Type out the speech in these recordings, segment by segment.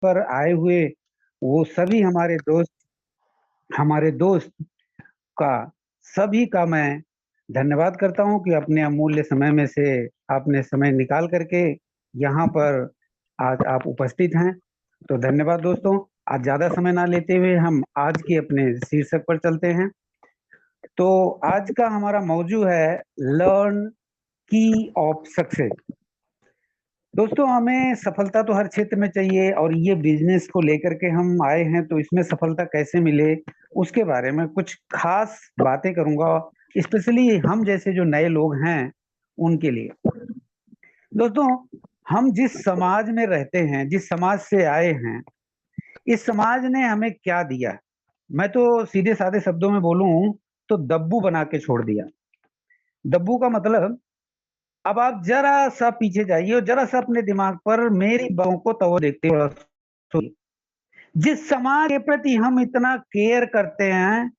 पर आए हुए वो सभी हमारे दोस्त का सभी का मैं धन्यवाद करता हूं कि अपने अमूल्य समय में से आपने समय निकाल करके यहाँ पर आज आप उपस्थित हैं। तो धन्यवाद दोस्तों। आज ज्यादा समय ना लेते हुए हम आज के अपने शीर्षक पर चलते हैं। तो आज का हमारा मौजू है लर्न की ऑफ सक्सेस। दोस्तों, हमें सफलता तो हर क्षेत्र में चाहिए और ये बिजनेस को लेकर के हम आए हैं, तो इसमें सफलता कैसे मिले उसके बारे में कुछ खास बातें करूंगा, स्पेशली हम जैसे जो नए लोग हैं उनके लिए। दोस्तों, हम जिस समाज में रहते हैं, जिस समाज से आए हैं, इस समाज ने हमें क्या दिया? मैं तो सीधे साधे शब्दों में बोलूं तो दब्बू बना के छोड़ दिया। दब्बू का मतलब, अब आप जरा सा पीछे जाइए और जरा सा अपने दिमाग पर मेरी बातों को तो देखते हो। जिस समाज के प्रति हम इतना केयर करते हैं,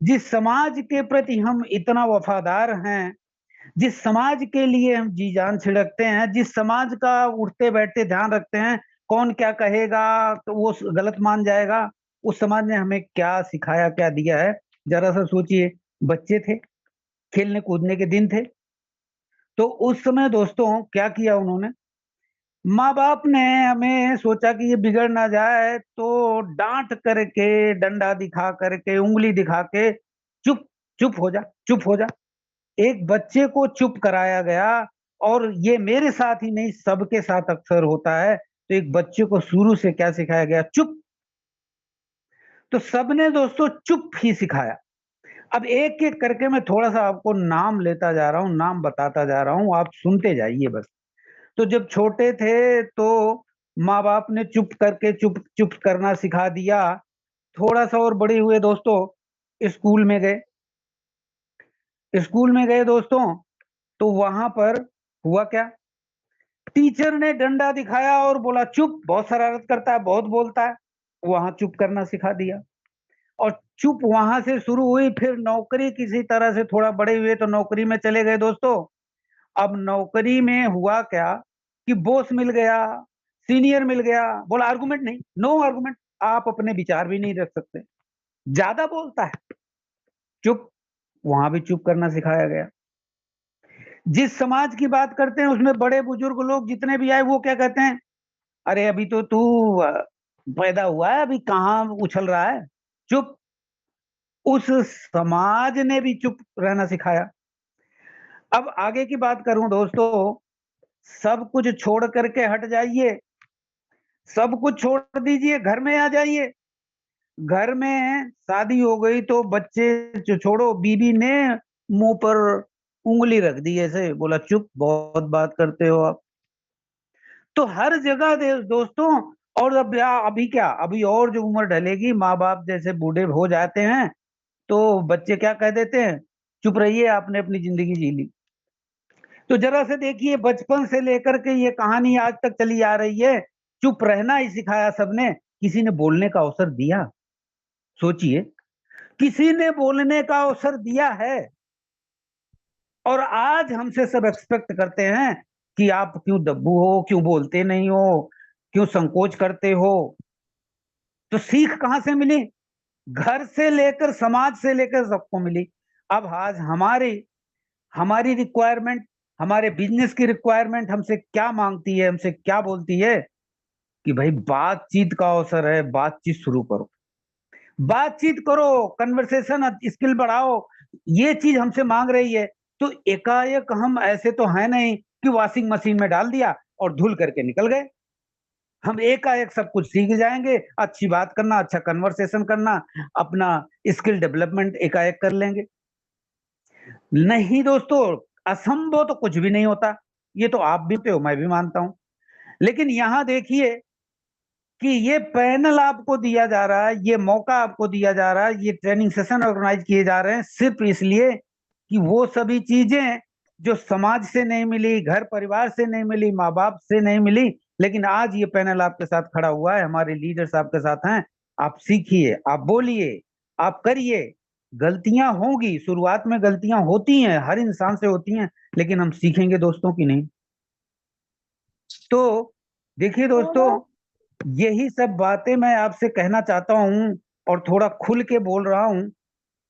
जिस समाज के प्रति हम इतना वफादार हैं, जिस समाज के लिए हम जी जान छिड़कते हैं, जिस समाज का उठते बैठते ध्यान रखते हैं, कौन क्या कहेगा तो वो गलत मान जाएगा, उस समाज ने हमें क्या सिखाया, क्या दिया है? जरा सा सोचिए। बच्चे थे, खेलने कूदने के दिन थे, तो उस समय दोस्तों क्या किया उन्होंने? माँ बाप ने हमें सोचा कि ये बिगड़ ना जाए तो डांट करके, डंडा दिखा करके, उंगली दिखा के, चुप चुप हो जा, चुप हो जा। एक बच्चे को चुप कराया गया। और ये मेरे साथ ही नहीं, सबके साथ अक्सर होता है। तो एक बच्चे को शुरू से क्या सिखाया गया? चुप। तो सबने दोस्तों चुप ही सिखाया। अब एक एक करके मैं थोड़ा सा आपको नाम लेता जा रहा हूँ, नाम बताता जा रहा हूँ, आप सुनते जाइए बस। तो जब छोटे थे तो माँ बाप ने चुप करके चुप चुप करना सिखा दिया। थोड़ा सा और बड़े हुए दोस्तों, स्कूल में गए। स्कूल में गए दोस्तों, तो वहां पर हुआ क्या? टीचर ने डंडा दिखाया और बोला चुप, बहुत शरारत करता है, बहुत बोलता है। वहां चुप करना सिखा दिया। और चुप वहां से शुरू हुई। फिर नौकरी किसी तरह से थोड़ा बड़े हुए तो नौकरी में चले गए दोस्तों। अब नौकरी में हुआ क्या कि बॉस मिल गया, सीनियर मिल गया, बोला आर्गुमेंट नहीं, नो आर्गुमेंट, आप अपने विचार भी नहीं रख सकते, ज्यादा बोलता है, चुप। वहां भी चुप करना सिखाया गया। जिस समाज की बात करते हैं उसमें बड़े बुजुर्ग लोग जितने भी आए वो क्या कहते हैं? अरे अभी तो तू पैदा हुआ है, अभी कहाँ उछल रहा है, चुप। उस समाज ने भी चुप रहना सिखाया। अब आगे की बात करूं दोस्तों, सब कुछ छोड़ करके हट जाइए, सब कुछ छोड़ दीजिए, घर में आ जाइए। घर में शादी हो गई तो बच्चे छोड़ो, बीबी ने मुंह पर उंगली रख दी, ऐसे बोला चुप, बहुत बात करते हो आप। तो हर जगह दोस्तों। और अब अभी क्या, अभी और जो उम्र ढलेगी, माँ बाप जैसे बूढ़े हो जाते हैं तो बच्चे क्या कह देते हैं? चुप रहिए, आपने अपनी जिंदगी जी ली। तो जरा से देखिए, बचपन से लेकर के ये कहानी आज तक चली आ रही है। चुप रहना ही सिखाया सबने, किसी ने बोलने का अवसर दिया? सोचिए, किसी ने बोलने का अवसर दिया है? और आज हमसे सब एक्सपेक्ट करते हैं कि आप क्यों दब्बू हो, क्यों बोलते नहीं हो, क्यों संकोच करते हो? तो सीख कहां से मिली? घर से लेकर, समाज से लेकर सबको मिली। अब आज हमारी हमारी रिक्वायरमेंट, हमारे बिजनेस की रिक्वायरमेंट हमसे क्या मांगती है, हमसे क्या बोलती है? कि भाई बातचीत का अवसर है, बातचीत शुरू करो, बातचीत करो, कन्वर्सेशन स्किल बढ़ाओ। ये चीज हमसे मांग रही है। तो एकाएक हम ऐसे तो है नहीं कि वॉशिंग मशीन में डाल दिया और धुल करके निकल गए। हम एकाएक सब कुछ सीख जाएंगे, अच्छी बात करना, अच्छा कन्वर्सेशन करना, अपना स्किल डेवलपमेंट एकाएक कर लेंगे। नहीं दोस्तों, असंभव तो कुछ भी नहीं होता। ये तो आप भी हो, मैं भी मानता हूं। लेकिन यहां देखिए कि ये पैनल आपको दिया जा रहा है, ये मौका आपको दिया जा रहा है, ये ट्रेनिंग सेशन ऑर्गेनाइज किए जा रहे हैं सिर्फ इसलिए कि वो सभी चीजें जो समाज से नहीं मिली, घर परिवार से नहीं मिली, माँ बाप से नहीं मिली, लेकिन आज ये पैनल आपके साथ खड़ा हुआ है, हमारे लीडर्स आपके साथ हैं। आप सीखिए, आप बोलिए, आप करिए। गलतियां होंगी, शुरुआत में गलतियां होती हैं, हर इंसान से होती हैं, लेकिन हम सीखेंगे दोस्तों की नहीं। तो देखिए दोस्तों, यही सब बातें मैं आपसे कहना चाहता हूं और थोड़ा खुल के बोल रहा हूं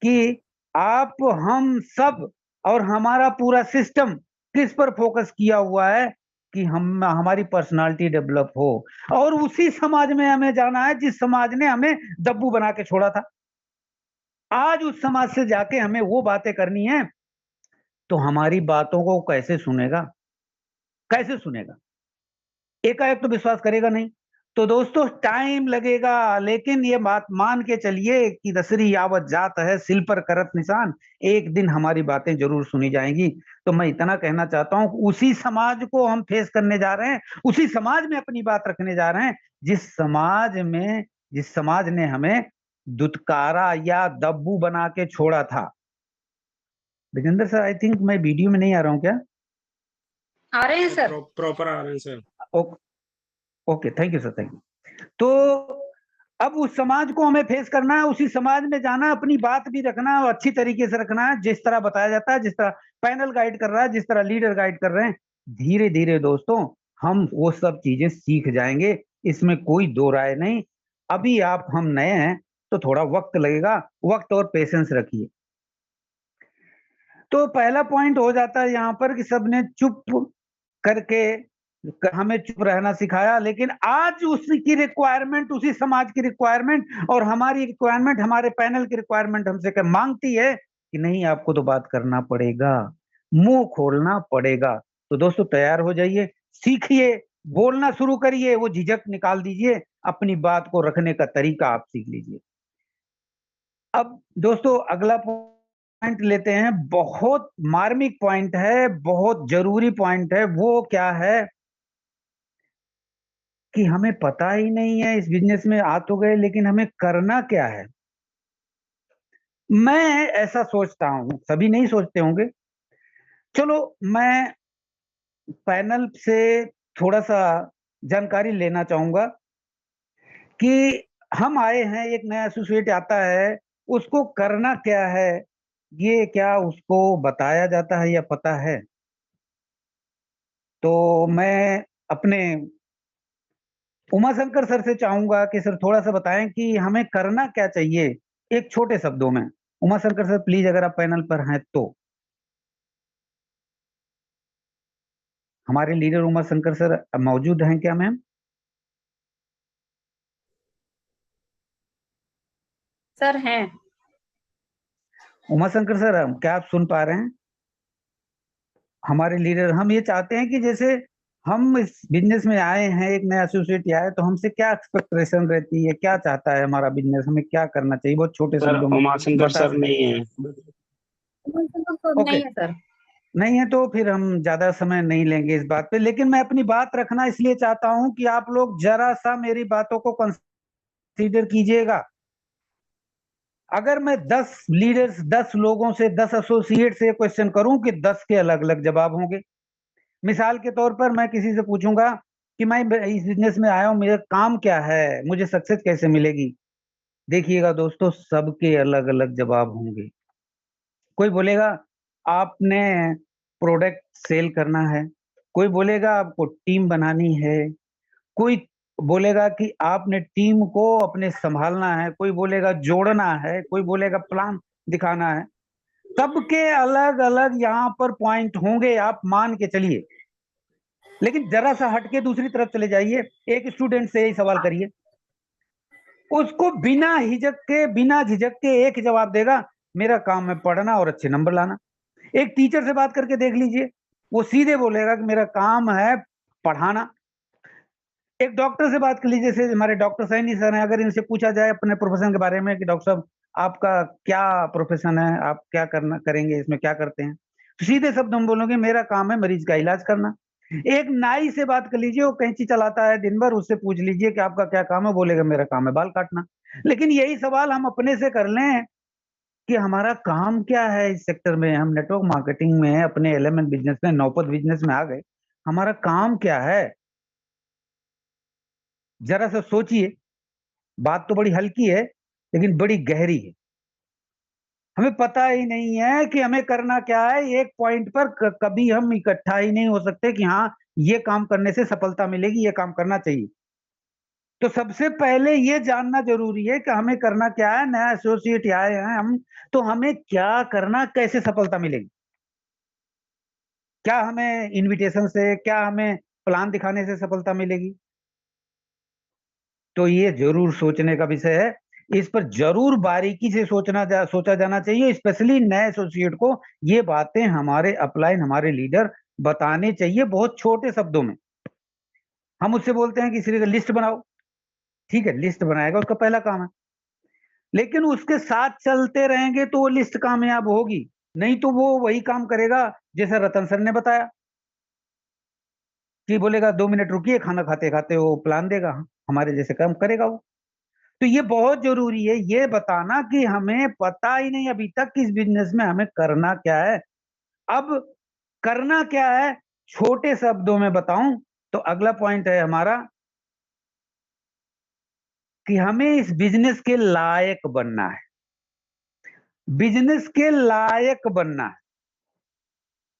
कि आप, हम सब और हमारा पूरा सिस्टम किस पर फोकस किया हुआ है कि हम, हमारी पर्सनालिटी डेवलप हो, और उसी समाज में हमें जाना है जिस समाज ने हमें दब्बू बना के छोड़ा था। आज उस समाज से जाके हमें वो बातें करनी है, तो हमारी बातों को कैसे सुनेगा? कैसे सुनेगा? एकाएक तो विश्वास करेगा नहीं। तो दोस्तों टाइम लगेगा, लेकिन ये बात मान के चलिए कि दसरी यावत जात है सिल पर करत निशान, एक दिन हमारी बातें जरूर सुनी जाएंगी। तो मैं इतना कहना चाहता हूं, उसी समाज को हम फेस करने जा रहे हैं, उसी समाज में अपनी बात रखने जा रहे हैं जिस समाज ने हमें दुत्कारा या दब्बू बना के छोड़ा था। विजेंद्र सर, आई थिंक मैं वीडियो में नहीं आ रहा हूँ क्या? आ रहे हैं सर। प्रॉपर आ रहे हैं sir. Okay, thank you sir, thank you. तो अब उस समाज को हमें फेस करना है, उसी समाज में जाना, अपनी बात भी रखना है और अच्छी तरीके से रखना है, जिस तरह बताया जाता है, जिस तरह पैनल गाइड कर रहा है, जिस तरह लीडर गाइड कर रहे हैं। धीरे धीरे दोस्तों हम वो सब चीजें सीख जाएंगे, इसमें कोई दो राय नहीं। अभी आप, हम नए हैं तो थोड़ा वक्त लगेगा, वक्त और पेशेंस रखिए। तो पहला पॉइंट हो जाता है यहाँ पर कि सबने चुप करके हमें चुप रहना सिखाया, लेकिन आज उसकी रिक्वायरमेंट, उसी समाज की रिक्वायरमेंट और हमारी रिक्वायरमेंट, हमारे पैनल की रिक्वायरमेंट हमसे क्या मांगती है कि नहीं, आपको तो बात करना पड़ेगा, मुंह खोलना पड़ेगा। तो दोस्तों तैयार हो जाइए, सीखिए, बोलना शुरू करिए, वो झिझक निकाल दीजिए, अपनी बात को रखने का तरीका आप सीख लीजिए। अब दोस्तों अगला पॉइंट लेते हैं, बहुत मार्मिक पॉइंट है, बहुत जरूरी पॉइंट है। वो क्या है कि हमें पता ही नहीं है, इस बिजनेस में आ तो गए लेकिन हमें करना क्या है। मैं ऐसा सोचता हूं, सभी नहीं सोचते होंगे। चलो मैं पैनल से थोड़ा सा जानकारी लेना चाहूंगा कि हम आए हैं, एक नया एसोसिएट आता है, उसको करना क्या है, ये क्या उसको बताया जाता है या पता है? तो मैं अपने उमाशंकर सर से चाहूंगा कि सर थोड़ा सा बताएं कि हमें करना क्या चाहिए, एक छोटे शब्दों में। उमाशंकर सर प्लीज, अगर आप पैनल पर हैं तो। हमारे लीडर उमाशंकर सर मौजूद हैं क्या मैम? सर हैं। उमाशंकर सर, क्या आप सुन पा रहे हैं? हमारे लीडर, हम ये चाहते हैं कि जैसे हम इस बिजनेस में आए हैं, एक नया एसोसिएट आया है, तो हमसे क्या एक्सपेक्टेशन रहती है, क्या चाहता है हमारा बिजनेस, हमें क्या करना चाहिए, बहुत छोटे सर शब्दों में उमाशंकर बता सर सकते? नहीं है। ओके, नहीं है सर। नहीं है तो फिर हम ज्यादा समय नहीं लेंगे इस बात पे, लेकिन मैं अपनी बात रखना इसलिए चाहता हूं कि आप लोग जरा सा मेरी बातों को कंसीडर कीजिएगा। अगर मैं 10 लीडर्स, 10 लोगों से, 10 एसोसिएट से क्वेश्चन करूं कि 10 के अलग अलग जवाब होंगे। मिसाल के तौर पर मैं किसी से पूछूंगा कि मैं इस बिजनेस में आया हूं, मेरा काम क्या है, मुझे सक्सेस कैसे मिलेगी, देखिएगा दोस्तों सबके अलग अलग जवाब होंगे। कोई बोलेगा आपने प्रोडक्ट सेल करना है, कोई बोलेगा आपको टीम बनानी है, कोई बोलेगा कि आपने टीम को अपने संभालना है, कोई बोलेगा जोड़ना है, कोई बोलेगा प्लान दिखाना है। सबके अलग अलग यहाँ पर पॉइंट होंगे, आप मान के चलिए। लेकिन जरा सा हटके दूसरी तरफ चले जाइए, एक स्टूडेंट से यही सवाल करिए, उसको बिना झिझक के एक जवाब देगा, मेरा काम है पढ़ना और अच्छे नंबर लाना। एक टीचर से बात करके देख लीजिए, वो सीधे बोलेगा कि मेरा काम है पढ़ाना। एक डॉक्टर से बात कर लीजिए, जैसे हमारे डॉक्टर सैनी सर हैं, अगर इनसे पूछा जाए अपने प्रोफेशन के बारे में कि डॉक्टर साहब आपका क्या प्रोफेशन है, आप क्या करना करेंगे, इसमें क्या करते हैं, तो सीधे शब्द हम बोलोगे मेरा काम है मरीज का इलाज करना। एक नाई से बात कर लीजिए, वो कैंची चलाता है दिन भर, उससे पूछ लीजिए कि आपका क्या काम है, बोलेगा मेरा काम है बाल काटना। लेकिन यही सवाल हम अपने से कर लें कि हमारा काम क्या है इस सेक्टर में, हम नेटवर्क मार्केटिंग में, अपने एलिमेंट बिजनेस में, नौपत बिजनेस में आ गए, हमारा काम क्या है? जरा सा सोचिए, बात तो बड़ी हल्की है लेकिन बड़ी गहरी है। हमें पता ही नहीं है कि हमें करना क्या है, एक पॉइंट पर कभी हम इकट्ठा ही नहीं हो सकते कि हाँ ये काम करने से सफलता मिलेगी, ये काम करना चाहिए। तो सबसे पहले ये जानना जरूरी है कि हमें करना क्या है। नया एसोसिएट आए हैं हम, तो हमें क्या करना, कैसे सफलता मिलेगी, क्या हमें इनविटेशन से, क्या हमें प्लान दिखाने से सफलता मिलेगी। तो ये जरूर सोचने का विषय है, इस पर जरूर बारीकी से सोचा जाना चाहिए। स्पेशली नए एसोसिएट को ये बातें हमारे अपलाइन, हमारे लीडर बताने चाहिए बहुत छोटे शब्दों में। हम उससे बोलते हैं कि सिर्फ लिस्ट बनाओ, ठीक है, लिस्ट बनाएगा, उसका पहला काम है, लेकिन उसके साथ चलते रहेंगे तो वो लिस्ट कामयाब होगी, नहीं तो वो वही काम करेगा जैसा रतन सर ने बताया कि बोलेगा 2 मिनट रुकिए, खाना खाते खाते वो प्लान देगा, हमारे जैसे काम करेगा वो। तो ये बहुत जरूरी है ये बताना कि हमें पता ही नहीं अभी तक कि इस बिजनेस में हमें करना क्या है। अब करना क्या है छोटे शब्दों में बताऊं तो अगला पॉइंट है हमारा कि हमें इस बिजनेस के लायक बनना है, बिजनेस के लायक बनना है।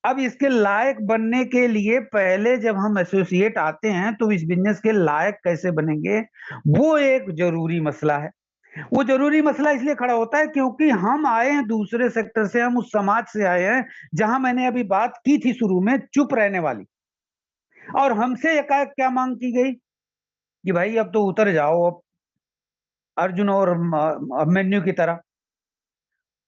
अब इसके लायक बनने के लिए पहले जब हम एसोसिएट आते हैं तो इस बिजनेस के लायक कैसे बनेंगे, वो एक जरूरी मसला है। वो जरूरी मसला इसलिए खड़ा होता है क्योंकि हम आए हैं दूसरे सेक्टर से, हम उस समाज से आए हैं जहां मैंने अभी बात की थी शुरू में, चुप रहने वाली, और हमसे एकाएक क्या मांग की गई कि भाई अब तो उतर जाओ, अब अर्जुन और अभिमन्यु की तरह।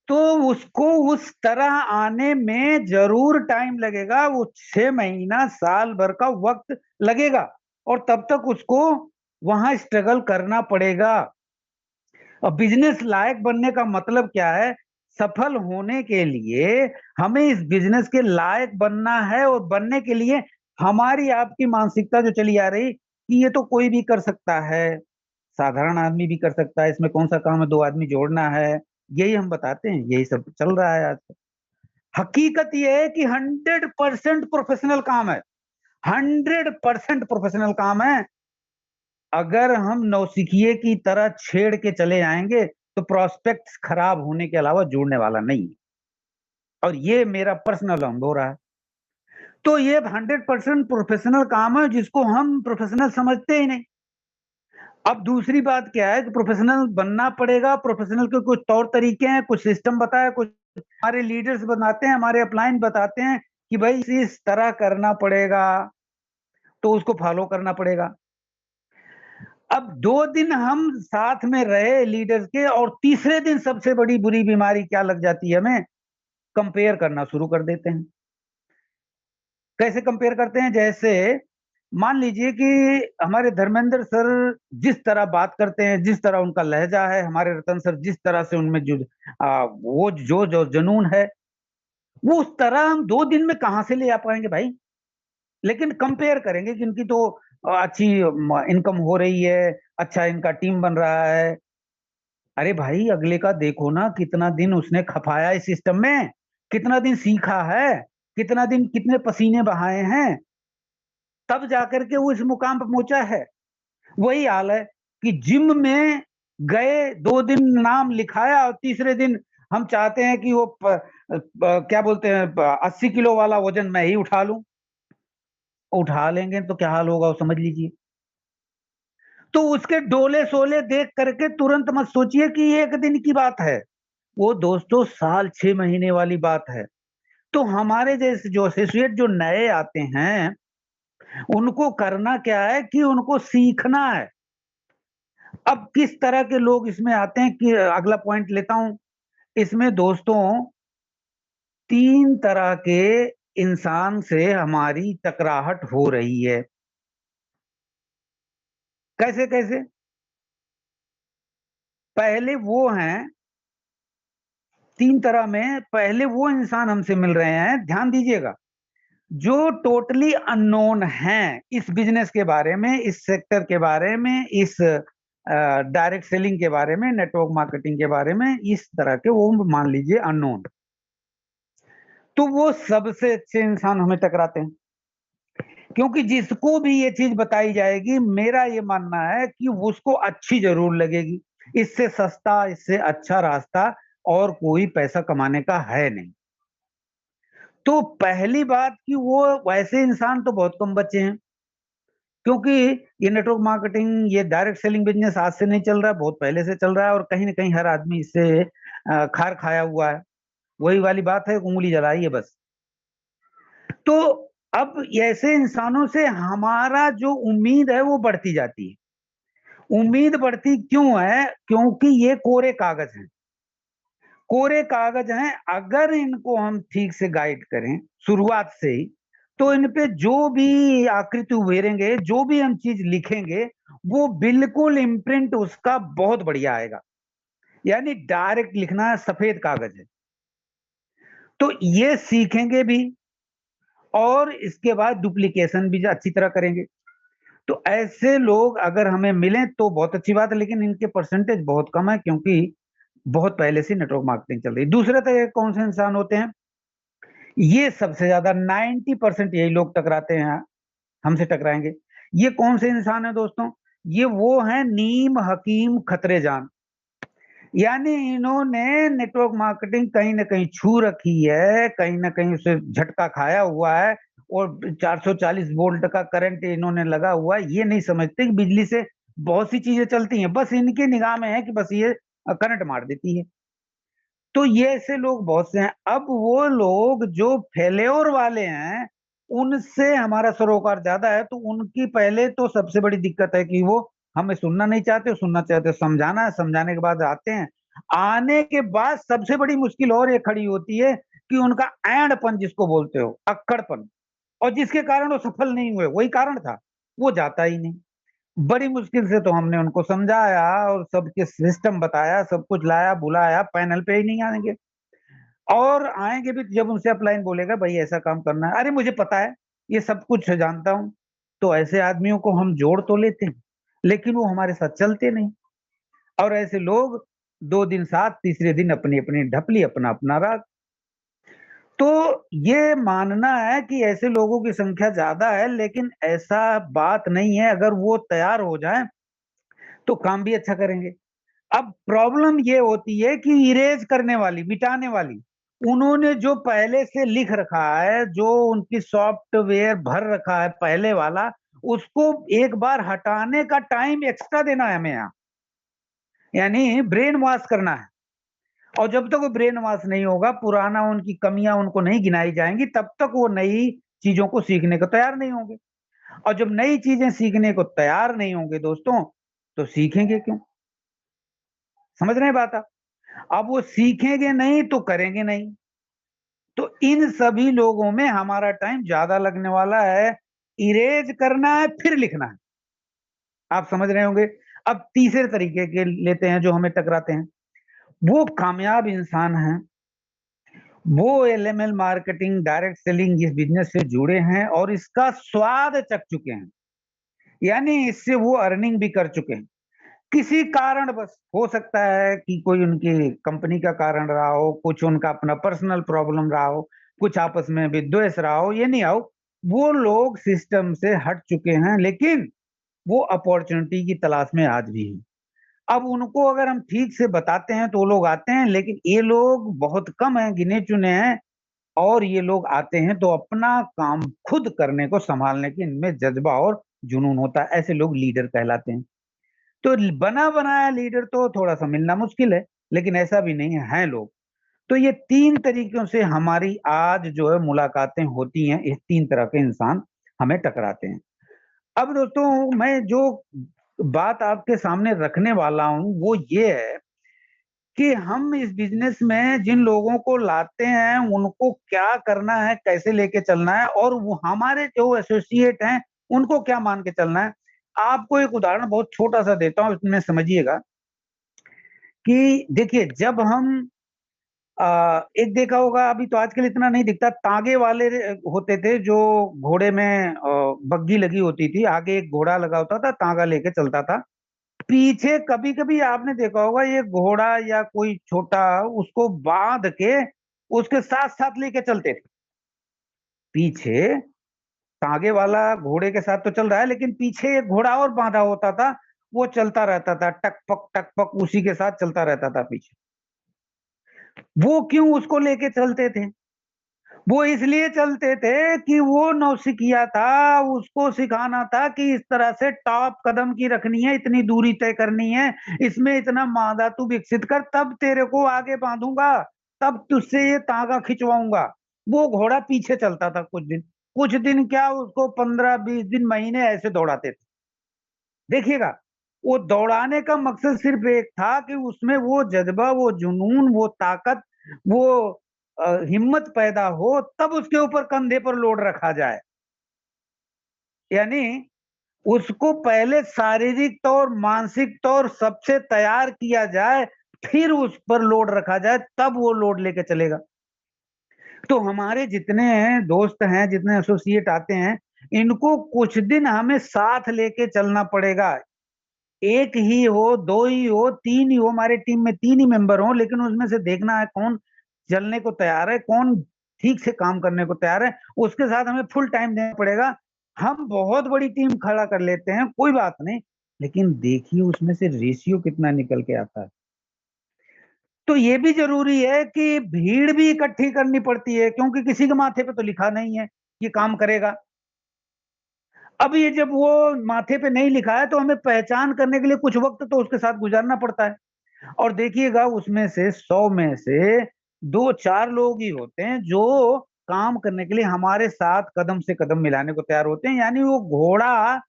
तो उसको उस तरह आने में जरूर टाइम लगेगा, वो 6 महीना साल भर का वक्त लगेगा, और तब तक उसको वहां स्ट्रगल करना पड़ेगा। और बिजनेस लायक बनने का मतलब क्या है, सफल होने के लिए हमें इस बिजनेस के लायक बनना है, और बनने के लिए हमारी आपकी मानसिकता जो चली आ रही कि ये तो कोई भी कर सकता है, साधारण आदमी भी कर सकता है, इसमें कौन सा काम है, 2 आदमी जोड़ना है, यही हम बताते हैं, यही सब चल रहा है आज। हकीकत यह है कि 100% प्रोफेशनल काम है, 100% प्रोफेशनल काम है। अगर हम नौसिखिए की तरह छेड़ के चले जाएंगे तो प्रोस्पेक्ट्स खराब होने के अलावा जुड़ने वाला नहीं है, और ये मेरा पर्सनल अनुभव रहा है। तो ये 100% प्रोफेशनल काम है जिसको हम प्रोफेशनल समझते ही नहीं। अब दूसरी बात क्या है कि प्रोफेशनल बनना पड़ेगा, प्रोफेशनल के कुछ तौर तरीके हैं, कुछ सिस्टम बताया, कुछ हमारे लीडर्स बताते हैं, हमारे अपलाइन बताते हैं कि भाई इस तरह करना पड़ेगा, तो उसको फॉलो करना पड़ेगा। अब 2 दिन हम साथ में रहे लीडर्स के, और तीसरे दिन सबसे बड़ी बुरी बीमारी क्या लग जाती है, हमें कंपेयर करना शुरू कर देते हैं। कैसे कंपेयर करते हैं, जैसे मान लीजिए कि हमारे धर्मेंद्र सर जिस तरह बात करते हैं, जिस तरह उनका लहजा है, हमारे रतन सर जिस तरह से उनमें जो वो जो जुनून है, वो उस तरह हम 2 दिन में कहां से ले आ पाएंगे भाई। लेकिन कंपेयर करेंगे कि इनकी तो अच्छी इनकम हो रही है, अच्छा इनका टीम बन रहा है। अरे भाई अगले का देखो ना, कितना दिन उसने खपाया इस सिस्टम में, कितना दिन सीखा है, कितना दिन, कितने पसीने बहाए हैं, तब जाकर के वो इस मुकाम पर पहुंचा है। वही हाल है कि जिम में गए, 2 दिन नाम लिखाया, और तीसरे दिन हम चाहते हैं कि वो क्या बोलते हैं 80 किलो वाला वजन मैं ही उठा लूं। उठा लेंगे तो क्या हाल होगा वो समझ लीजिए। तो उसके डोले सोले देख करके तुरंत मत सोचिए कि ये 1 दिन की बात है, वो दोस्तों साल 6 महीने वाली बात है। तो हमारे जैसे जो एसोसिएट जो नए आते हैं, उनको करना क्या है कि उनको सीखना है। अब किस तरह के लोग इसमें आते हैं कि अगला पॉइंट लेता हूं, इसमें दोस्तों 3 तरह के इंसान से हमारी टकराहट हो रही है। कैसे कैसे, पहले वो हैं, 3 तरह में पहले वो इंसान हमसे मिल रहे हैं, ध्यान दीजिएगा, जो टोटली अननोन हैं इस बिजनेस के बारे में, इस सेक्टर के बारे में, इस डायरेक्ट सेलिंग के बारे में, नेटवर्क मार्केटिंग के बारे में, इस तरह के वो मान लीजिए अननोन। तो वो सबसे अच्छे इंसान हमें टकराते हैं, क्योंकि जिसको भी ये चीज बताई जाएगी, मेरा ये मानना है कि उसको अच्छी जरूर लगेगी। इससे सस्ता, इससे अच्छा रास्ता और कोई पैसा कमाने का है नहीं। तो पहली बात कि वो वैसे इंसान तो बहुत कम बचे हैं। क्योंकि ये नेटवर्क मार्केटिंग, ये डायरेक्ट सेलिंग बिजनेस आज से नहीं चल रहा है, बहुत पहले से चल रहा है और कहीं ना कहीं हर आदमी इससे खार खाया हुआ है। वही वाली बात है, उंगली जलाई है बस। तो अब ऐसे इंसानों से हमारा जो उम्मीद है वो बढ़ती जाती है। उम्मीद बढ़ती क्यों है? क्योंकि ये कोरे कागज हैं। कोरे कागज हैं, अगर इनको हम ठीक से गाइड करें शुरुआत से ही, तो इन पे जो भी आकृति उभेरेंगे, जो भी हम चीज लिखेंगे, वो बिल्कुल इम्प्रिंट उसका बहुत बढ़िया आएगा। यानी डायरेक्ट लिखना सफेद कागज है। तो ये सीखेंगे भी और इसके बाद डुप्लीकेशन भी अच्छी तरह करेंगे। तो ऐसे लोग अगर हमें मिलें तो बहुत अच्छी बात है, लेकिन इनके परसेंटेज बहुत कम है, क्योंकि बहुत पहले से नेटवर्क मार्केटिंग चल रही है। दूसरे तरह कौन से इंसान होते हैं? ये सबसे ज्यादा 90% यही लोग टकराते हैं, हमसे टकराएंगे। ये कौन से इंसान है दोस्तों? ये वो हैं नीम हकीम खतरे जान। यानी इन्होंने नेटवर्क मार्केटिंग कहीं ना कहीं छू रखी है, कहीं ना कहीं उसे झटका खाया हुआ है, और 440 वोल्ट का करंट इन्होंने लगा हुआ है। ये नहीं समझते कि बिजली से बहुत सी चीजें चलती हैं, बस इनकी निगाह में है कि बस ये करंट मार देती है। तो ये ऐसे लोग बहुत से हैं। अब वो लोग जो फेल्योर वाले हैं, उनसे हमारा सरोकार ज्यादा है, तो उनकी पहले तो सबसे बड़ी दिक्कत है कि वो हमें सुनना नहीं चाहते, सुनना चाहते समझाना है, समझाने के बाद आते हैं। आने के बाद सबसे बड़ी मुश्किल और ये खड़ी होती है कि उनका ऐंडपन, जिसको बोलते हो अक्कड़पन, और जिसके कारण वो सफल नहीं हुए, वही कारण था, वो जाता ही नहीं। बड़ी मुश्किल से तो हमने उनको समझाया और सबके सिस्टम बताया, सब कुछ लाया बुलाया, पैनल पे ही नहीं आएंगे। और आएंगे भी जब उनसे अपलाइन बोलेगा भाई ऐसा काम करना है, अरे मुझे पता है, ये सब कुछ जानता हूं। तो ऐसे आदमियों को हम जोड़ तो लेते हैं, लेकिन वो हमारे साथ चलते नहीं। और ऐसे लोग 2 दिन साथ, तीसरे दिन अपनी अपनी ढपली, अपना अपना राग। तो ये मानना है कि ऐसे लोगों की संख्या ज्यादा है, लेकिन ऐसा बात नहीं है। अगर वो तैयार हो जाए तो काम भी अच्छा करेंगे। अब प्रॉब्लम ये होती है कि इरेज करने वाली, मिटाने वाली, उन्होंने जो पहले से लिख रखा है, जो उनकी सॉफ्टवेयर भर रखा है पहले वाला, उसको एक बार हटाने का टाइम एक्स्ट्रा देना है हमें यहाँ। यानी ब्रेन वॉश करना है। और जब तक वो ब्रेन वॉश नहीं होगा, पुराना उनकी कमियां उनको नहीं गिनाई जाएंगी, तब तक वो नई चीजों को सीखने को तैयार नहीं होंगे। और जब नई चीजें सीखने को तैयार नहीं होंगे दोस्तों, तो सीखेंगे क्यों? समझ रहे हैं बात आप? अब वो सीखेंगे नहीं तो करेंगे नहीं। तो इन सभी लोगों में हमारा टाइम ज्यादा लगने वाला है। इरेज करना है फिर लिखना है। आप समझ रहे होंगे। अब तीसरे तरीके के लेते हैं जो हमें टकराते हैं। वो कामयाब इंसान हैं, वो एलएमएल मार्केटिंग, डायरेक्ट सेलिंग, इस बिजनेस से जुड़े हैं और इसका स्वाद चख चुके हैं। यानी इससे वो अर्निंग भी कर चुके हैं। किसी कारण, बस हो सकता है कि कोई उनकी कंपनी का कारण रहा हो, कुछ उनका अपना पर्सनल प्रॉब्लम रहा हो, कुछ आपस में विद्वेष रहा हो, ये नहीं आओ, वो लोग सिस्टम से हट चुके हैं, लेकिन वो अपॉर्चुनिटी की तलाश में आज भी हैं। अब उनको अगर हम ठीक से बताते हैं तो वो लोग आते हैं, लेकिन ये लोग बहुत कम हैं, गिने चुने हैं। और ये लोग आते हैं तो अपना काम खुद करने को, संभालने की इनमें जज्बा और जुनून होता है। ऐसे लोग लीडर कहलाते हैं। तो बना बनाया लीडर तो थोड़ा सा मिलना मुश्किल है, लेकिन ऐसा भी नहीं है, हैं लोग। तो ये 3 तरीकों से हमारी आज जो है मुलाकातें होती हैं। इस 3 तरह के इंसान हमें टकराते हैं। अब दोस्तों, मैं जो बात आपके सामने रखने वाला हूं वो ये है कि हम इस बिजनेस में जिन लोगों को लाते हैं उनको क्या करना है, कैसे लेके चलना है, और वो हमारे जो एसोसिएट हैं उनको क्या मान के चलना है। आपको एक उदाहरण बहुत छोटा सा देता हूं, इसमें समझिएगा कि देखिए, जब हम एक देखा होगा, अभी तो आजकल इतना नहीं दिखता, तागे वाले होते थे जो घोड़े में बग्गी लगी होती थी, आगे एक घोड़ा लगा होता था, तागा लेके चलता था। पीछे कभी कभी आपने देखा होगा ये घोड़ा या कोई छोटा उसको बांध के उसके साथ साथ लेके चलते थे। पीछे तागे वाला घोड़े के साथ तो चल रहा है, लेकिन पीछे एक घोड़ा और बांधा होता था, वो चलता रहता था, टक पक उसी के साथ चलता रहता था पीछे। वो क्यों उसको लेके चलते थे? वो इसलिए चलते थे कि वो नौसिखिया था, उसको सिखाना था कि इस तरह से टॉप कदम की रखनी है, इतनी दूरी तय करनी है, इसमें इतना मादा तू विकसित कर, तब तेरे को आगे बांधूंगा, तब तुझसे ये तागा खिंचवाऊंगा। वो घोड़ा पीछे चलता था कुछ दिन क्या, उसको 15-20 दिन, महीने ऐसे दौड़ाते थे। देखिएगा, वो दौड़ाने का मकसद सिर्फ एक था कि उसमें वो जज्बा, वो जुनून, वो ताकत, वो हिम्मत पैदा हो, तब उसके ऊपर कंधे पर लोड रखा जाए। यानी उसको पहले शारीरिक तौर, मानसिक तौर सबसे तैयार किया जाए, फिर उस पर लोड रखा जाए, तब वो लोड लेके चलेगा। तो हमारे जितने दोस्त हैं, जितने एसोसिएट आते हैं, इनको कुछ दिन हमें साथ लेके चलना पड़ेगा। एक ही हो, दो ही हो, तीन ही हो, हमारे टीम में 3 ही मेंबर हो, लेकिन उसमें से देखना है कौन चलने को तैयार है, कौन ठीक से काम करने को तैयार है, उसके साथ हमें फुल टाइम देना पड़ेगा। हम बहुत बड़ी टीम खड़ा कर लेते हैं, कोई बात नहीं, लेकिन देखिए उसमें से रेशियो कितना निकल के आता है। तो ये भी जरूरी है कि भीड़ भी इकट्ठी करनी पड़ती है, क्योंकि किसी के माथे पे तो लिखा नहीं है कि काम करेगा। अब ये जब वो माथे पे नहीं लिखा है, तो हमें पहचान करने के लिए कुछ वक्त तो उसके साथ गुजारना पड़ता है। और देखिएगा, उसमें से 100 में से 2-4 लोग ही होते हैं जो काम करने के लिए हमारे साथ कदम से कदम मिलाने को तैयार होते हैं। यानी वो घोड़ा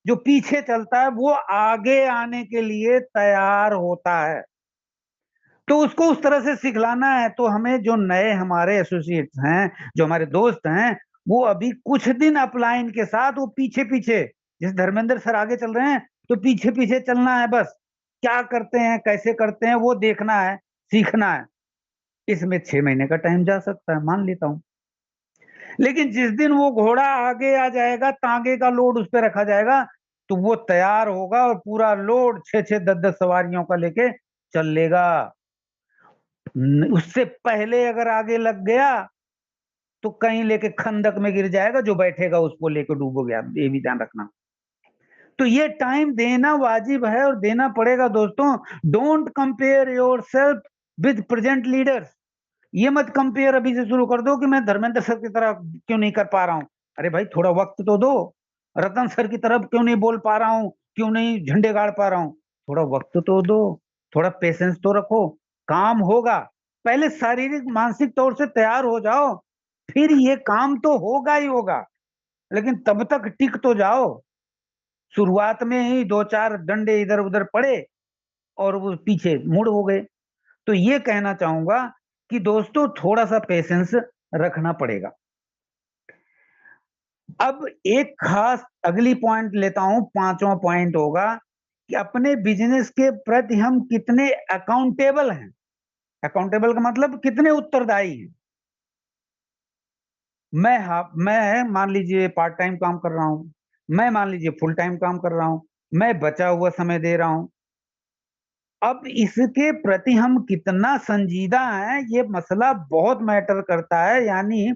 जो पीछे चलता है, वो आगे आने के लिए तैयार होता है। तो उसको उस तरह से सिखलाना है। तो हमें जो नए हमारे एसोसिएट्स हैं, जो हमारे दोस्त हैं, वो अभी कुछ दिन अपलाइन के साथ वो पीछे पीछे, जैसे धर्मेंद्र सर आगे चल रहे हैं, तो पीछे पीछे चलना है बस। क्या करते हैं, कैसे करते हैं, वो देखना है, सीखना है। इसमें 6 महीने का टाइम जा सकता है, मान लेता हूं। लेकिन जिस दिन वो घोड़ा आगे आ जाएगा, तांगे का लोड उस पर रखा जाएगा, तो वो तैयार होगा और पूरा लोड 6-6, 10-10 सवारियों का लेके चल लेगा। उससे पहले अगर आगे लग गया, तो कहीं लेके खंदक में गिर जाएगा, जो बैठेगा उसको लेके डूब गया, ये भी ध्यान रखना। तो ये टाइम देना वाजिब है और देना पड़ेगा दोस्तों। Don't compare your self with present leaders. ये मत कंपेयर अभी से शुरू कर दो कि मैं धर्मेंद्र सर की तरह क्यों नहीं कर पा रहा हूं। अरे भाई, थोड़ा वक्त तो दो। रतन सर की तरफ क्यों नहीं बोल पा रहा हूं, क्यों नहीं झंडे गाड़ पा रहा हूं, थोड़ा वक्त तो दो, थोड़ा पेशेंस तो रखो, काम होगा। पहले शारीरिक मानसिक तौर से तैयार हो जाओ, फिर ये काम तो होगा ही होगा। लेकिन तब तक टिक तो जाओ। शुरुआत में ही 2-4 डंडे इधर उधर पड़े और वो पीछे मुड़ हो गए। तो ये कहना चाहूंगा कि दोस्तों, थोड़ा सा पेशेंस रखना पड़ेगा। अब एक खास अगली पॉइंट लेता हूं, 5वां पॉइंट होगा कि अपने बिजनेस के प्रति हम कितने अकाउंटेबल हैं। अकाउंटेबल का मतलब कितने उत्तरदायी हैं। मैं मान लीजिए पार्ट टाइम काम कर रहा हूं, मैं मान लीजिए फुल टाइम काम कर रहा हूं, मैं बचा हुआ समय दे रहा हूं। अब इसके प्रति हम कितना संजीदा हैं, ये मसला बहुत मैटर करता है। यानी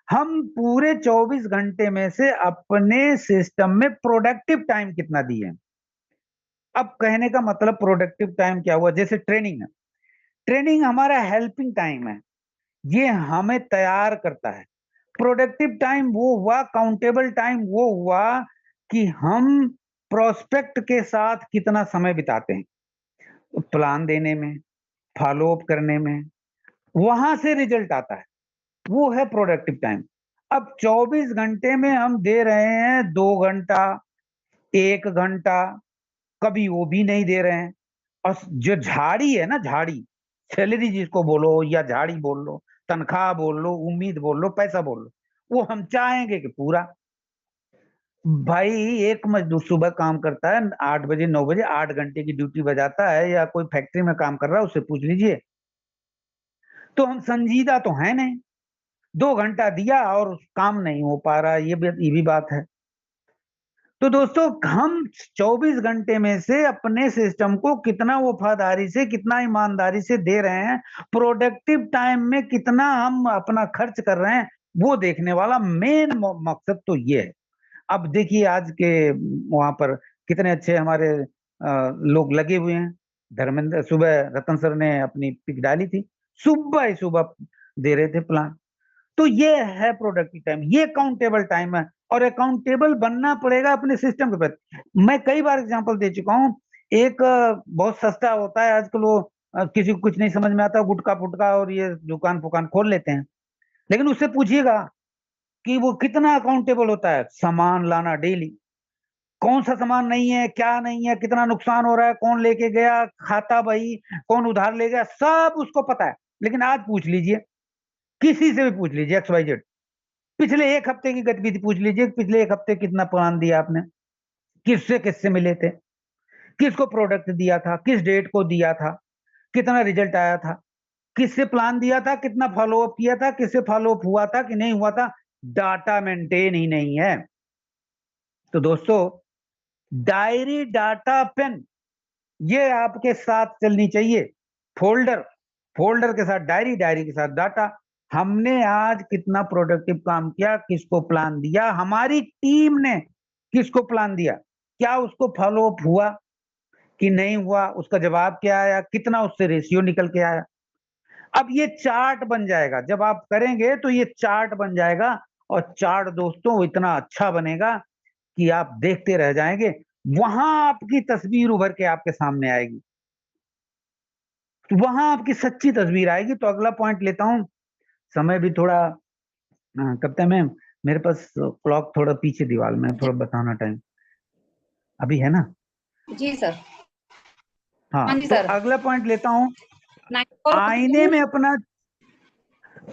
हम पूरे 24 घंटे में से अपने सिस्टम में प्रोडक्टिव टाइम कितना दिए। अब कहने का मतलब प्रोडक्टिव टाइम क्या हुआ, जैसे ट्रेनिंग है। ट्रेनिंग हमारा हेल्पिंग टाइम है, ये हमें तैयार करता है। प्रोडक्टिव टाइम वो हुआ, काउंटेबल टाइम वो हुआ कि हम प्रोस्पेक्ट के साथ कितना समय बिताते हैं, प्लान देने में, फॉलो अप करने में, वहां से रिजल्ट आता है, वो है प्रोडक्टिव टाइम। अब 24 घंटे में हम दे रहे हैं 2 घंटा, 1 घंटा, कभी वो भी नहीं दे रहे हैं। और जो झाड़ी है ना, झाड़ी, सैलरी जिसको बोलो या झाड़ी बोल लो, तनख्वाह बोल लो, उम्मीद बोल लो, पैसा बोल लो, वो हम चाहेंगे कि पूरा। भाई, एक मजदूर सुबह काम करता है 8 बजे 9 बजे, 8 घंटे की ड्यूटी बजाता है, या कोई फैक्ट्री में काम कर रहा है, उससे पूछ लीजिए। तो हम संजीदा तो है नहीं, 2 घंटा दिया और काम नहीं हो पा रहा, ये भी बात है। तो दोस्तों, हम 24 घंटे में से अपने सिस्टम को कितना वफादारी से, कितना ईमानदारी से दे रहे हैं, प्रोडक्टिव टाइम में कितना हम अपना खर्च कर रहे हैं, वो देखने वाला मेन मकसद तो ये है। अब देखिए, आज के वहां पर कितने अच्छे हमारे लोग लगे हुए हैं। धर्मेंद्र, सुबह रतन सर ने अपनी पिक डाली थी, सुबह ही सुबह दे रहे थे प्लान। तो ये है प्रोडक्टिव टाइम, ये काउंटेबल टाइम है, और अकाउंटेबल बनना पड़ेगा अपने सिस्टम के प्रति। मैं कई बार एग्जांपल दे चुका हूँ। एक बहुत सस्ता होता है आजकल, वो किसी को कुछ नहीं समझ में आता, गुटखा फुटका और ये दुकान फुकान खोल लेते हैं, लेकिन उससे पूछिएगा कि वो कितना अकाउंटेबल होता है। सामान लाना डेली, कौन सा सामान नहीं है, क्या नहीं है, कितना नुकसान हो रहा है, कौन लेके गया, खाता बही, कौन उधार ले गया, सब उसको पता है। लेकिन आज पूछ लीजिए, किसी से भी पूछ लीजिए, XYZ, पिछले एक हफ्ते की गतिविधि पूछ लीजिए, पिछले एक हफ्ते कितना प्लान दिया आपने, किससे किससे मिले थे, किसको प्रोडक्ट दिया था, किस डेट को दिया था, कितना रिजल्ट आया था, किससे प्लान दिया था, कितना फॉलोअप किया था, किससे फॉलोअप हुआ था कि नहीं हुआ था। डाटा मेंटेन ही नहीं है। तो दोस्तों, डायरी, डाटा, पेन, ये आपके साथ चलनी चाहिए। फोल्डर, फोल्डर के साथ डायरी, डायरी के साथ डाटा। हमने आज कितना प्रोडक्टिव काम किया, किसको प्लान दिया, हमारी टीम ने किसको प्लान दिया, क्या उसको फॉलो अप हुआ कि नहीं हुआ, उसका जवाब क्या आया, कितना उससे रेशियो निकल के आया। अब ये चार्ट बन जाएगा, जब आप करेंगे तो ये चार्ट बन जाएगा, और चार्ट दोस्तों इतना अच्छा बनेगा कि आप देखते रह जाएंगे। वहां आपकी तस्वीर उभर के आपके सामने आएगी, वहां आपकी सच्ची तस्वीर आएगी। तो अगला पॉइंट लेता हूं, समय भी थोड़ा कप्तान मैम, मेरे पास क्लॉक थोड़ा पीछे दीवार में, थोड़ा बताना टाइम अभी है ना। जी सर। हाँ, हाँ जी तो सर। अगला पॉइंट लेता हूं, 94 आईने में अपना,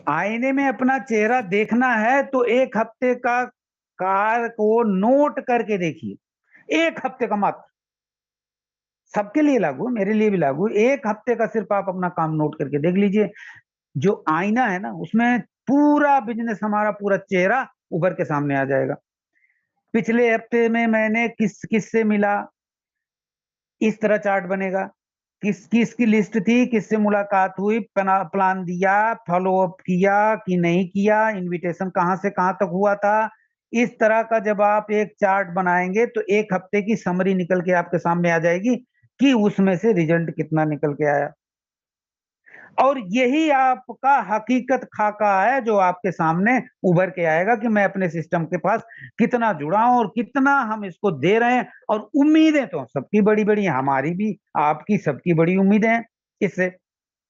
आईने में अपना चेहरा देखना है तो एक हफ्ते का कार को नोट करके देखिए, एक हफ्ते का मात्र, सबके लिए लागू, मेरे लिए भी लागू। एक हफ्ते का सिर्फ आप अपना काम नोट करके देख लीजिए। जो आईना है ना, उसमें पूरा बिजनेस, हमारा पूरा चेहरा उभर के सामने आ जाएगा। पिछले हफ्ते में मैंने किस किस से मिला, इस तरह चार्ट बनेगा। किस किस की लिस्ट थी, किससे मुलाकात हुई, प्लान दिया, फॉलो अप किया कि नहीं किया, इनविटेशन कहां से कहां तक हुआ था। इस तरह का जब आप एक चार्ट बनाएंगे तो एक हफ्ते की समरी निकल के आपके सामने आ जाएगी कि उसमें से रिजल्ट कितना निकल के आया। और यही आपका हकीकत खाका है जो आपके सामने उभर के आएगा कि मैं अपने सिस्टम के पास कितना जुड़ा हूं और कितना हम इसको दे रहे हैं। और उम्मीदें तो सबकी बड़ी बड़ी, हमारी भी, आपकी, सबकी बड़ी उम्मीदें हैं इससे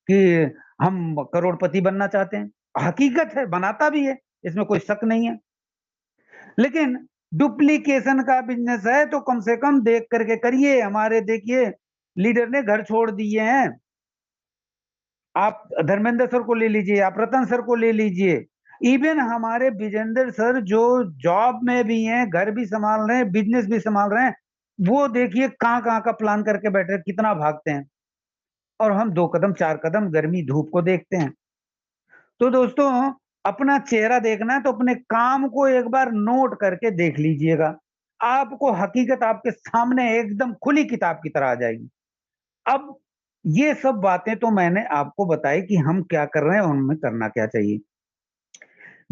कि हम करोड़पति बनना चाहते हैं। हकीकत है, बनाता भी है, इसमें कोई शक नहीं है। लेकिन डुप्लीकेशन का बिजनेस है तो कम से कम देख करके करिए। हमारे देखिए लीडर ने घर छोड़ दिए हैं, आप धर्मेंद्र सर को ले लीजिए, आप रतन सर को ले लीजिए, इवन हमारे विजेंद्र सर जो जॉब में भी हैं, घर भी संभाल रहे हैं, बिजनेस भी संभाल रहे हैं, वो देखिए कहाँ कहाँ का प्लान करके बैठे, कितना भागते हैं, और हम 2 कदम 4 कदम गर्मी धूप को देखते हैं। तो दोस्तों, अपना चेहरा देखना है तो अपने काम को एक बार नोट करके देख लीजिएगा, आपको हकीकत आपके सामने एकदम खुली किताब की तरह आ जाएगी। अब ये सब बातें तो मैंने आपको बताई कि हम क्या कर रहे हैं और हमें करना क्या चाहिए।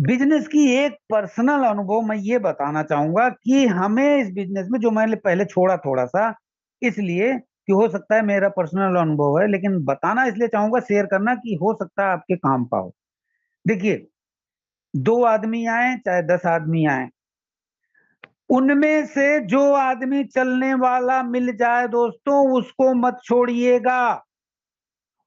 बिजनेस की एक पर्सनल अनुभव मैं ये बताना चाहूंगा कि हमें इस बिजनेस में, जो मैंने पहले छोड़ा थोड़ा सा, इसलिए कि हो सकता है मेरा पर्सनल अनुभव है, लेकिन बताना इसलिए चाहूंगा, शेयर करना, कि हो सकता है आपके काम का हो। देखिए, 2 आदमी आए चाहे 10 आदमी आए, उनमें से जो आदमी चलने वाला मिल जाए दोस्तों, उसको मत छोड़िएगा,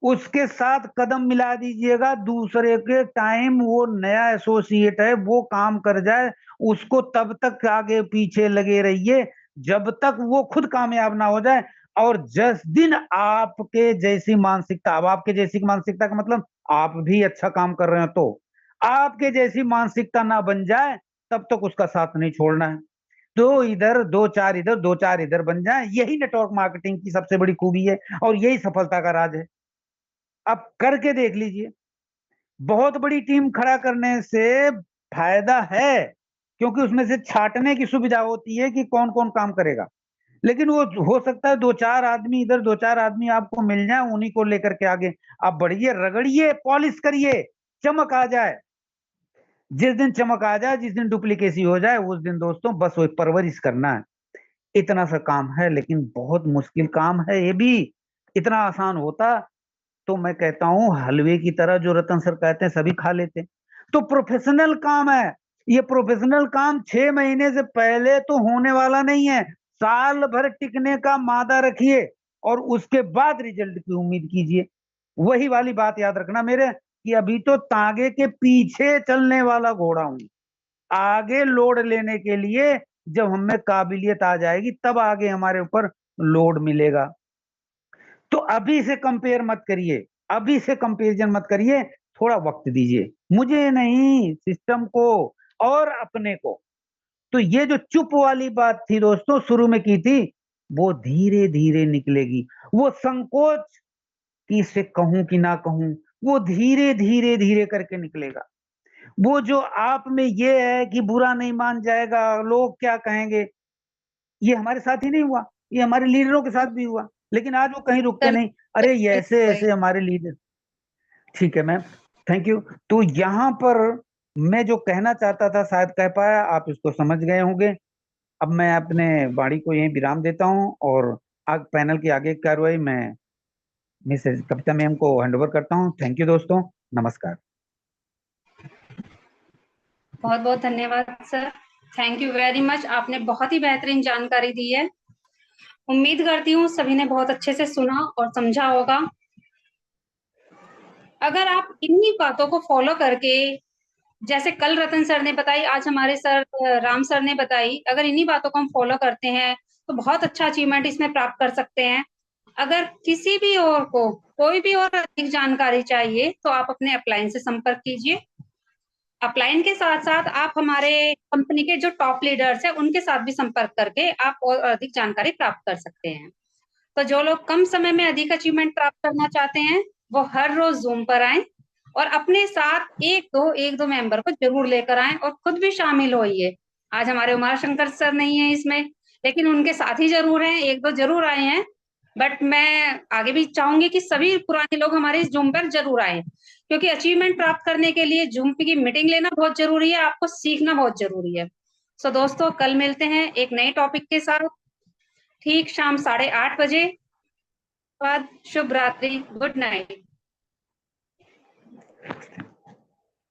उसके साथ कदम मिला दीजिएगा। दूसरे के टाइम वो नया एसोसिएट है, वो काम कर जाए, उसको तब तक आगे पीछे लगे रहिए जब तक वो खुद कामयाब ना हो जाए। और जिस दिन आपके जैसी मानसिकता, अब आपके जैसी मानसिकता का मतलब आप भी अच्छा काम कर रहे हो, तो आपके जैसी मानसिकता ना बन जाए तब तक उसका साथ नहीं छोड़ना है। दो इधर, दो चार इधर, दो चार इधर बन जाए, यही नेटवर्क मार्केटिंग की सबसे बड़ी खूबी है और यही सफलता का राज है। आप करके देख लीजिए, बहुत बड़ी टीम खड़ा करने से फायदा है, क्योंकि उसमें से छांटने की सुविधा होती है कि कौन कौन काम करेगा। लेकिन वो हो सकता है 2 4 आदमी इधर, 2 4 आदमी आपको मिल जाए, उन्हीं को लेकर के आगे आप बढ़िए, रगड़िए, पॉलिश करिए, चमक आ जाए। जिस दिन चमक आ जाए, जिस दिन डुप्लीकेसी हो जाए, उस दिन दोस्तों बस वो परवरिश करना है। इतना सा काम है, लेकिन बहुत मुश्किल काम है ये भी। इतना आसान होता तो मैं कहता हूं हलवे की तरह, जो रतन सर कहते हैं, सभी खा लेते। तो प्रोफेशनल काम है ये। प्रोफेशनल काम 6 महीने से पहले तो होने वाला नहीं है। साल भर टिकने का मादा रखिए और उसके बाद रिजल्ट की उम्मीद कीजिए। वही वाली बात याद रखना मेरे, कि अभी तो तांगे के पीछे चलने वाला घोड़ा हूं। आगे लोड लेने के लिए जब हमें काबिलियत आ जाएगी तब आगे हमारे ऊपर लोड मिलेगा। तो अभी से कंपेयर मत करिए, अभी से कंपैरिजन मत करिए, थोड़ा वक्त दीजिए, मुझे नहीं, सिस्टम को और अपने को। तो ये जो चुप वाली बात थी दोस्तों शुरू में की थी, वो धीरे धीरे निकलेगी। वो संकोच कि इसे कहूं कि ना कहूं, वो धीरे धीरे धीरे करके निकलेगा। वो जो आप में ये है कि बुरा नहीं मान जाएगा, लोग क्या कहेंगे, ये हमारे साथ ही नहीं हुआ, ये हमारे लीडरों के साथ भी हुआ, लेकिन आज वो कहीं रुकते नहीं। अरे ये ऐसे ऐसे हमारे लीडर। ठीक है मैम, थैंक यू। तो यहाँ पर मैं जो कहना चाहता था शायद कह पाया, आप इसको समझ गए होंगे। अब मैं अपने वाणी को यहीं विराम देता हूँ और आग पैनल की आगे की कार्रवाई मैं मिसेज कविता मैम को हैंडओवर करता हूँ। थैंक यू दोस्तों, नमस्कार। बहुत बहुत धन्यवाद sir, thank you very much. आपने बहुत ही बेहतरीन जानकारी दी है। उम्मीद करती हूँ सभी ने बहुत अच्छे से सुना और समझा होगा। अगर आप इन्हीं बातों को फॉलो करके, जैसे कल रतन सर ने बताई, आज हमारे सर राम सर ने बताई, अगर इन्हीं बातों को हम फॉलो करते हैं तो बहुत अच्छा अचीवमेंट इसमें प्राप्त कर सकते हैं। अगर किसी भी और को कोई भी और अधिक जानकारी चाहिए तो आप अपने अपलाइन से संपर्क कीजिए। अपलाइन के साथ साथ आप हमारे कंपनी के जो टॉप लीडर्स हैं उनके साथ भी संपर्क करके आप और अधिक जानकारी प्राप्त कर सकते हैं। तो जो लोग कम समय में अधिक अचीवमेंट प्राप्त करना चाहते हैं वो हर रोज जूम पर आए और अपने साथ एक दो मेंबर को जरूर लेकर आए और खुद भी शामिल होइए। आज हमारे उमा शंकर सर नहीं है इसमें, लेकिन उनके साथी जरूर हैं, एक दो जरूर आए हैं। बट मैं आगे भी चाहूंगी कि सभी पुराने लोग हमारे इस जूम पर जरूर आए, क्योंकि अचीवमेंट प्राप्त करने के लिए जूम की मीटिंग लेना बहुत जरूरी है, आपको सीखना बहुत जरूरी है। सो दोस्तों, कल मिलते हैं एक नए टॉपिक के साथ, ठीक शाम 8:30 बजे। शुभ रात्रि, गुड नाइट।